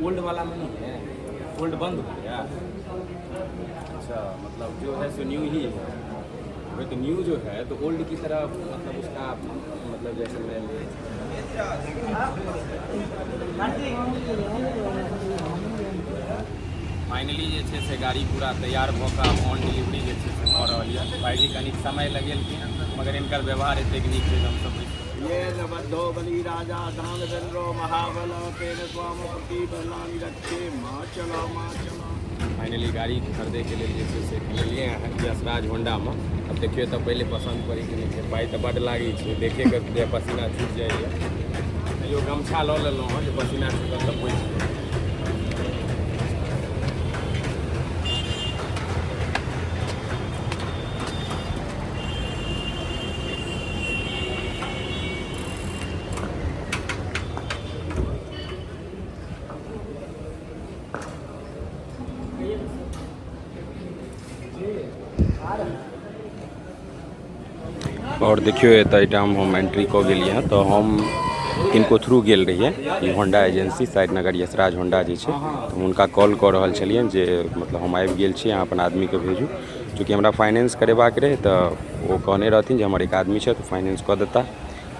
Old वाला में नहीं है, ओल्ड बंद हो गया। अच्छा, मतलब जो है सो न्यू ही है। वही तो न्यू जो है तो ओल्ड की तरह मतलब उसका मतलब जैसे मैं फाइनली जे छै से गाड़ी पूरा तैयार भऽ कऽ ऑन डिलीवरी जे छै से भऽ रहल यऽ। भाईजी कनि समय लगेलखिन मगर इनकर व्यवहार एतेक नीक छै हमसब ये नबद्धो बलि राजा दान दंडो महाबल तेन स्वाम प्रति बलानि रखे माँ चलो माँ चलो। फाइनली गाड़ी खरीदे के लिए जे छै से लिए हैं यशराज होंडा में। अब देखिए तो पहले पसंद पड़ी कि नहीं, पाई तो बड़ लागी छै, देखे के पसीना छूट जाइए। जो गमछा लऽ लेलहुँ हँ जे पसीना छूटल तऽ पोछि और देखियो एतम हम एंट्री कऽ गेलिए हैं तो हम किनको थ्रू गेल रहिए ई होंडा एजेंसी साइड नगर यशराज होंडा जे छै तो उनका कॉल कऽ रहल छलियन जे मतलब हम आबि गेल छी, अहाँ अपन आदमी के भेजू चूँकि हमरा फाइनेंस करेबाक रहे तो वो कहने रहथिन जे हमर एक आदमी छै तो फाइनेंस कऽ देता।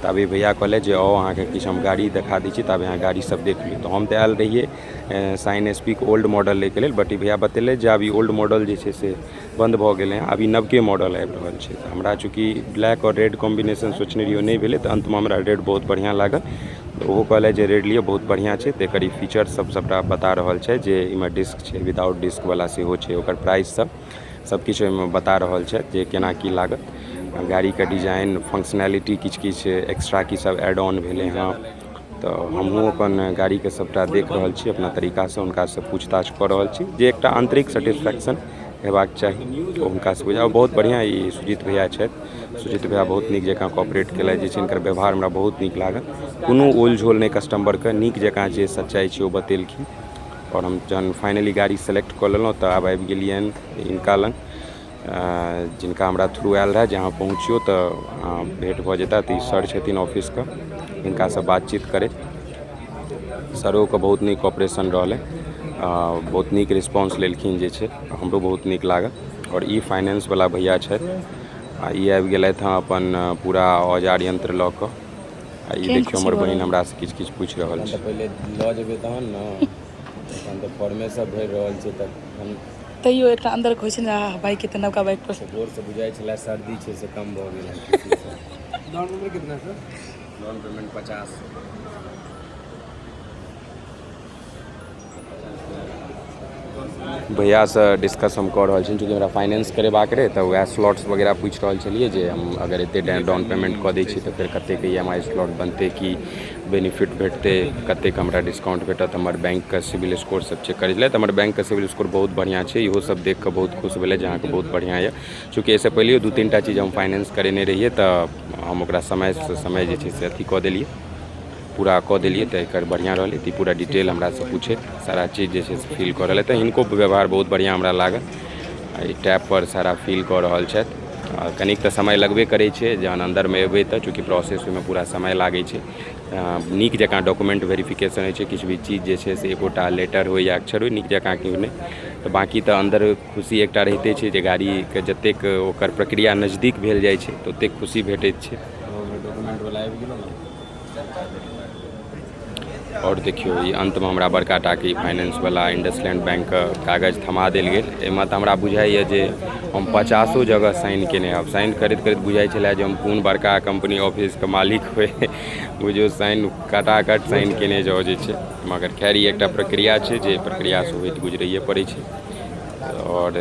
तो अभी भैया कहले जे आओ अहाँ के किछु हम गाड़ी देखा दी छी तब यहाँ गाड़ी सब देख ली। तो हम तो आयल रहिए साइन एसपी के ओल्ड मॉडल लेके लेल, बट भैया बतेले जे अभी ओल्ड मॉडल जे छै से बंद भऽ गेले हैं, अभी नवके मॉडल आबि रहल छै। तो हमरा चूँकि ब्लैक और रेड कॉम्बिनेशन सोचने रहिए नहीं भेले तो अंत में हमरा रेड बहुत बढ़िया लागल। तो वो कहले जे रेड लिए बहुत बढ़िया छै, तो एकर फीचर सब सबटा बता रहल छै जे इमे डिस्क छै, विदाउट डिस्क वाला सेहो छै, ओकर प्राइस सब किछु एहिमे बता रहल छै जे केना की लागत, गाड़ी के डिजाइन फंक्शनैलिटी किछु किछु एक्स्ट्रा की सब एड ऑन भेले हैं। तो हमहूँ अपन गाड़ी के सबटा देख रहल छी अपना तरीका से, उनका से पूछताछ कऽ रहल छी जे एकटा आंतरिक सेटिस्फैक्शन हेबाक चाही हुनका से बुझाओ। बहुत बढ़िया ई सुजीत भैया छथि, सुजीत भैया बहुत नीक जकाँ कॉपरेट केलथि, जे छै हिनकर व्यवहार हमरा बहुत नीक लागल, कोनो ओल झोल नहि कस्टमर के, नीक जकाँ जे सच्चाई छै ओ बतेलखिन। और हम जहन फाइनली गाड़ी सेलेक्ट कऽ लेलहुँ तऽ आब आबि गेलियनि हिनका लग जिनका हमरा थ्रू आयल रहे, जहाँ पहुँचियो तो भेंट भऽ जेता। तो ई सर छथिन ऑफिस के, हिनका से बातचीत करे, सरो के बहुत नीक ऑपरेशन रहलै, बहुत नीक रिस्पॉन्स लेलखिन जे छै, हमरो बहुत नीक लागल। और ई फाइनेंस वाला भैया छथि आ ई आबि गेलथि हँ अपन पूरा औजार यंत्र लऽ कऽ। आ ई देखियो हमर बहिन हमरा से किछु किछु पूछि रहल छै। पहले लऽ जेबै तहन ने, तहन तऽ फॉर्मे सब भरि रहल छै तखन तैयो एक अंदर खोज छै ना बाइक के नवका बाइक पर जोर से बुझाई छला सर्दी छै से कम भऽ गेल है किसी से। डाउन पेमेंट कितना है सर? Down payment 50। भैया से डिस्कस हम कऽ रहल छी चूँकि हमरा फाइनेंस करेबाक रहे तो वह स्लॉट्स वगैरह पूछि रहल छलिए जे हम अगर एते डाउन पेमेंट कऽ दै छी तो फिर कतेक EMI स्लॉट बनते, की बेनिफिट भेटते, कतेक हमरा डिस्काउंट भेटत। हमर बैंक के सिविल स्कोर सब चेक करै छलै, हमर बैंक के सिविल स्कोर बहुत बढ़िया छै, इहो सब देख के बहुत खुश भेलै जे अहाँके बहुत बढ़िया है। चूँकि एहिसँ पहिले 2-3 टा चीज हम फाइनेंस करेने रहिए तो हम ओकरा समय जे छै से अथी कऽ देलिए, पूरा कऽ देलिए तो एकर बढ़िया रहलै। तो पूरा डिटेल हमरा से पूछे, सारा चीज जे छै से फील कऽ रहल है। तो हिनको व्यवहार बहुत बढ़िया हमरा लागल, ई टैप पर सारा फील कऽ रहल छथि। कनिक तऽ समय लगबे करै छै, जहन अंदरमे एबै तऽ चूँकि प्रोसेस में पूरा समय लागै छै, नीक जकाँ डॉक्यूमेंट वेरिफिकेशन होइ छै, किछु भी चीज जे छै से एकोटा लेटर हो या अक्षर हो नीक जकाँ केओ नहि। तऽ बाकी तऽ अंदर खुशी एकटा रहिते छै जे गाड़ीके जतेक ओकर प्रक्रिया नजदीक भेल जाइ छै तऽ ओतेक खुशी भेटैत छै। डॉक्यूमेंट वाला आबि गेलौ ने। और देखियो ई अंत में हमरा बड़का टाके फाइनेंस वाला इंडसलैंड बैंक के कागज थमा देल गेल। एहिमे तऽ हमरा बुझाइए जे हम 50 जगह साइन केने अब, साइन करैत करैत बुझाइ छलै जे हम कोन बड़का कंपनी ऑफिस के मालिक हुए बुझियो साइन कटाकट साइन केने जाओ जे छै। मगर खैर ई एकटा प्रक्रिया छै जे प्रक्रिया से होइत गुजरैए पड़ै छै। और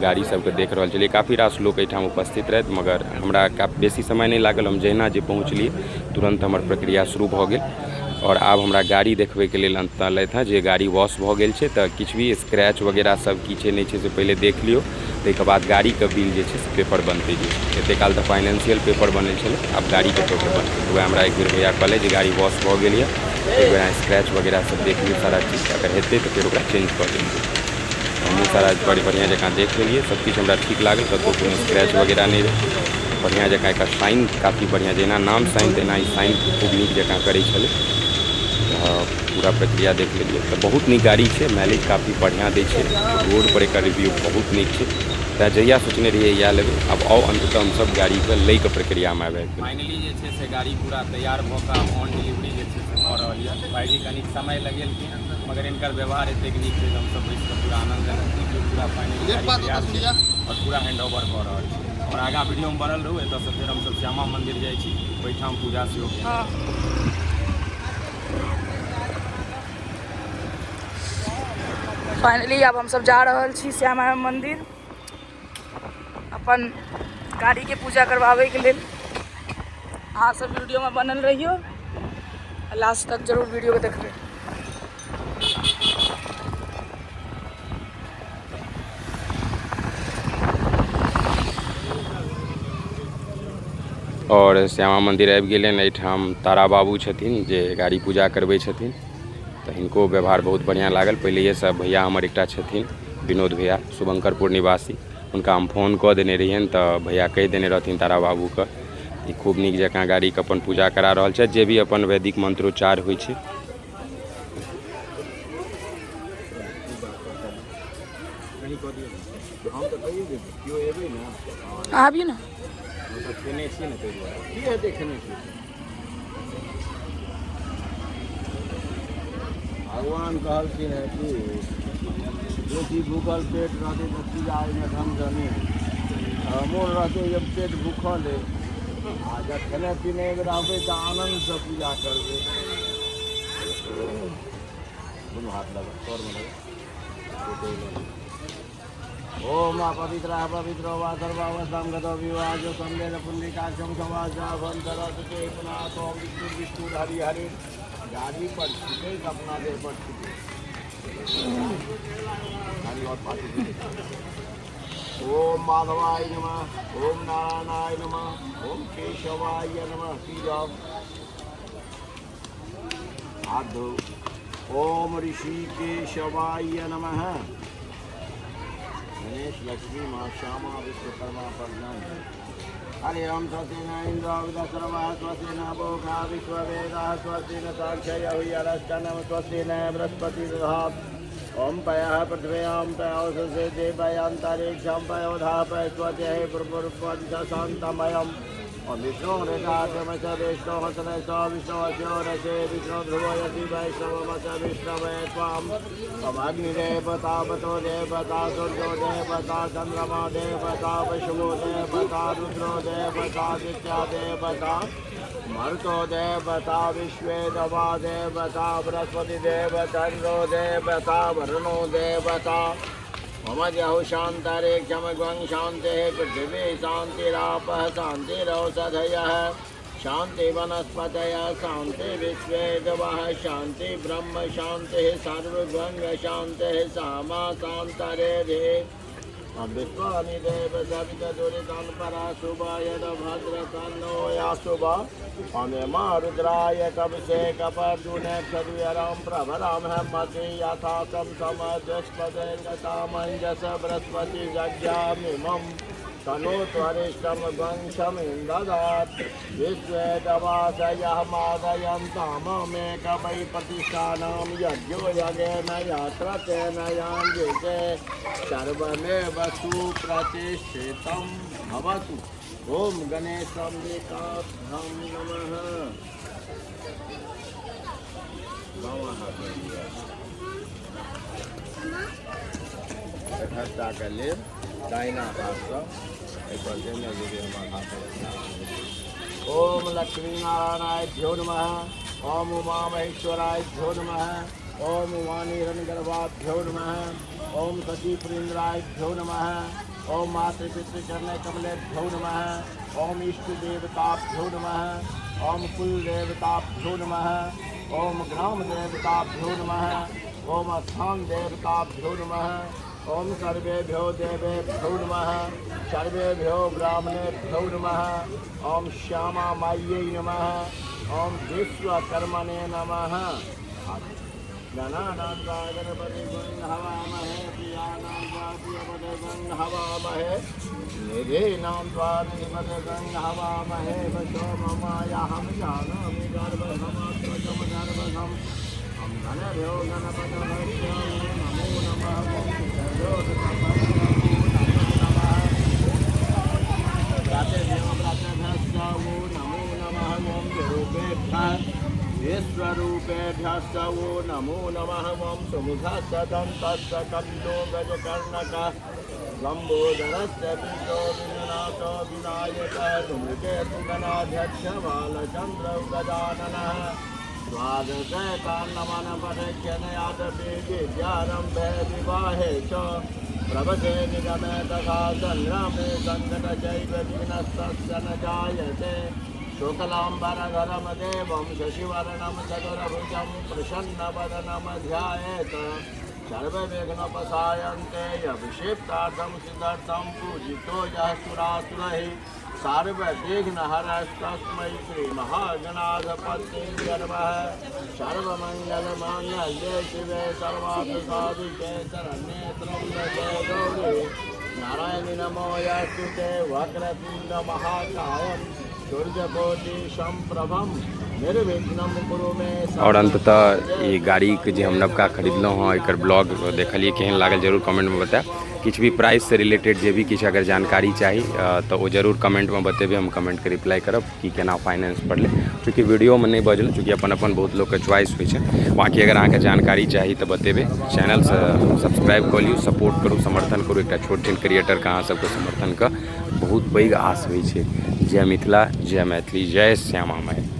गाड़ी सबके देख रहल छलिए, काफ़ी रास लोक एहिठाम उपस्थित रहथि, मगर हमरा बेसी समय नहीं लागल। हम जहिना जे पहुँचलिए तुरंत हमर प्रक्रिया शुरू भऽ गेल। और आब हमरा गाड़ी देखबे के लेल अनलथि हँ जे गाड़ी वॉश भऽ गेल छै, तऽ किछु भी स्क्रैच वगैरह सब की छै नहीं छै से पहले देख लियो, ताहिके बाद गाड़ी के बिल जे छै से पेपर बनते जे एते काल तऽ फाइनेंशियल पेपर बनल छलै, आब गाड़ी के पेपर बनतै। वएह हमरा एक बेर भैया कहले जे गाड़ी वॉश भऽ गेल है, एक बेर स्क्रैच वगैरह सब देख लियो, सारा चीज अगर हेतै तऽ फिर ओकरा चेंज कऽ देबै। हमहूँ सारा बड़ी बढ़िया जकाँ देख लेलिए, सब किछु हमरा ठीक लागल, कतहु कोनो स्क्रैच वगैरह नहीं रहे। बढ़िया जकाँ एकर साइन काफ़ी बढ़िया, जेना नाम साइन तेना ई साइन खूब नीक जकाँ करै छलै। पूरा प्रक्रिया देख लीजिए। तो बहुत नीक गाड़ी है, माइलेज काफ़ी बढ़िया दै छै, रोड पर एक रिव्यू बहुत नीक है। तो जहिया सोचने रहिए इएह लेबै, अब आओ अंततः हम सब गाड़ी के लै के प्रक्रिया में आबि गेल। फाइनली जे छै से गाड़ी पूरा तैयार भऽ कऽ ऑन डिलीवरी जे छै से भऽ रहल यऽ। भाईजी कनि समय लगेलखिन, मगर इनकर व्यवहार एतेक नीक छै, हम सब बैस कऽ पूरा आनंद लेलहुँ। पूरा फाइनली तैयार छै और पूरा हैंड ओवर कऽ रहल छै। और आगा वीडियो में बनल रहू। एतऽ से फेर हम सब श्यामा मंदिर जाइ छी, ओहिठाम पूजा सेहो हाँ फाइनली अब हम सब जा रहल छी श्यामा माई मंदिर अपन गाड़ी के पूजा करवावे के लेल। अहाँ सब वीडियो में बनल रहियो, लास्ट तक जरूर वीडियो के देखबे। और श्यामा मंदिर आबि गेलनि। एहिठाम तारा बाबू छथिन जे गाड़ी पूजा करबै छथिन, तो हिनको व्यवहार बहुत बढ़िया लागल। पहले से भैया हमर एकटा छथिन विनोद भैया, शुभंकरपुर निवासी, उनका हम फोन कऽ देने रहियनि, तो भैया कहि देने रहथिन तारा बाबू के कि खूब नीक जकाँ गाड़ी के अपन पूजा करा रहल छै, जे भी अपन वैदिक मंत्रोच्चार होइ छै। आबिए ना भगवान कहलखिन है कि बेटी भूखल पेट रहते तो पूजा में ढंग से नहीं, मोन रहते जब पेट भूखल है आ जब खेने पीने में रहते तो आनंद से पूजा करबे। दोनों हाथ लगा तौर में लगा। ओम पवित्र पवित्र वा सर्वावस्थां गतो विवाह जो संवेद पुण्डिकाक्षम समाजते पुनः तो विष्णु विष्णु हरि हरि गाड़ी पर छुटे अपना देह पर छुटे और पार्टी। ओम माधवाय नमः, ओम नारायणाय नमः, ओम केशवाय नमः। आधो ओम ऋषिकेशवाय नमः। गणेश लक्ष्मी माँ श्यामा विश्वकर्मा प्रज्ञान। हरे ओम स्वस्ति न इंद्रो विदसर्वः स्वस्ति न भोगा विश्ववेदाः स्वस्ति न साक्षयो यरश्चनः स्वस्ति न बृहस्पति दधात्। ओम पयः पृथिव्यां पयोषसे देवयान्तरिक्षं पयोधाः पयस्वतिः प्रपुरपञ्चशान्तमयम्। ओम विष्णु रेखाचमच विष्णु हसनस विष्णु अचोरसे विष्णु ध्रुव यति वैष्णवमच विष्णवे त्वाम्। ओम अग्निदेवता वतो देवता सूर्यो देवता चंद्रमा देवता विष्णु देवता रुद्रो देवता आदित्य देवता मरुतो देवता विश्वे दवा देवता बृहस्पति देवता चंद्रो देवता वरुणो देवता। मम जहु शांतरिक्षमग्वं शांतिः पृथिवी शांतिरापः शांतिरौषधयः शांति वनस्पतयः शांति विश्वे देवाः शांति ब्रह्म शांतिः सर्वगं शांतिः सामा शांतरेधिः। विश्वानि देव सवितदुरितान् परा शुभा यद भद्रतन्नो या शुभा। अमेमा रुद्राय कवचे कपर्दुने क्षद्विरं प्रभरां हेमति यथा तं समदस्पदे गतामञ्जस बृहस्पति जज्ञामिमं तनोत्वरिष्टं वंशमिन्ददात्। विश्वे दवासयः मादयन्ताममेकवै प्रतिष्ठानां यज्ञो यज्ञेन यत्र तेन याञ्जिते सर्वमेव सुप्रतिष्ठितं भवतु। ओम गणेशाम्बिकाभ्यां नमः। इकट्ठा कर ले दाहिना हाथ से ओम लक्ष्मी नारायणाभ्यो नमः। ओम उमा महेश्वराभ्यो नमः। ओम वाणीरणगर्भाभ्यो नमः। ओम सती पुरीन्द्राभ्यो नमः। ओम मातृपितृचरण कमलेभ्यो नमः। ओम इष्ट देवताभ्यो नमः। ओम कुल देवताभ्यो नमः। ओम ग्राम देवताभ्यो नमः। ओम स्थान देवताभ्यो नमः। ओम सर्वेभ्यो देवेभ्यो नमः। सर्वेभ्यो ब्राह्मणेभ्यो नमः। ओम श्यामा मायै नमः। ओम विश्वकर्मणे नमः। गणानां गणपति हवामहे प्रियाणां प्रियपदं हवामहे निधीनां निपदं हवामहे वशो ममायाहं जानामि गर्भसमात्मकं गर्भसं गणभ्यो गणपतभ्यो नमो नमः व्रतेभ्यो व्रतेभ्यश्च वो नमो नमः ॐ विरूपेभ्यः विश्वरूपेभ्यश्च वो नमो नमः ॐ सुमुखस्य दन्तस्य कपिलो गजकर्णकः लम्बोदरस्य पीतो विघ्नातो विनायकः धूमकेतु गणाध्यक्ष बालचन्द्र गजाननः द्वादशकान्नमनपठ्यनयादपि विद्यारम्भे विवाहे च प्रवचे निगमे तथा सङ्ग्रामे सङ्कटचैव विघ्नस्तस्य न जायते शुक्लाम्बरधरं देवं शशिवर्णं चतुर्भुजं प्रसन्नवदनं ध्यायेत् सर्वविघ्नोपशायन्ते अभिषेक्तार्थं सिद्धार्थं पूजितो यः सुरासुरैः सर्वविघ्नहरस्तस्मै श्रीमहागणाधिपतये नमः सर्वमङ्गलमाङ्गल्ये शिवे सर्वार्थसाधिके शरण्ये त्र्यम्बके गौरी नारायणि नमोऽस्तुते वक्रतुण्डमहाकायं सूर्यकोटिसम्प्रभं निर्विघ्नं कुरु मे। और अंततः ये गाड़ी के जो हम नवका खरीदलहुँ हँ एकर ब्लॉग देखलिए केहन लागल जरूर कमेंट में बताएब। किछु भी प्राइस से रिलेटेड जे भी किछु अगर जानकारी चाही तो वो जरूर कमेंट में बतेबे, हम कमेंट के रिप्लाई करब कि केना फाइनेंस पड़ले, चूँकि वीडियो में नहीं बजल चूँकि अपन अपन बहुत लोग के चॉइस होइ छै। बाकी अगर अहाँके जानकारी चाही तो बतेबे। चैनल से सब्सक्राइब कर लियौ, सपोर्ट करू, समर्थन करू। एक छोट छिन क्रिएटर के अहाँ सबके समर्थन के बहुत पैघ आस होइ छै। जय मिथिला, जय मैथिली, जय श्यामा माई।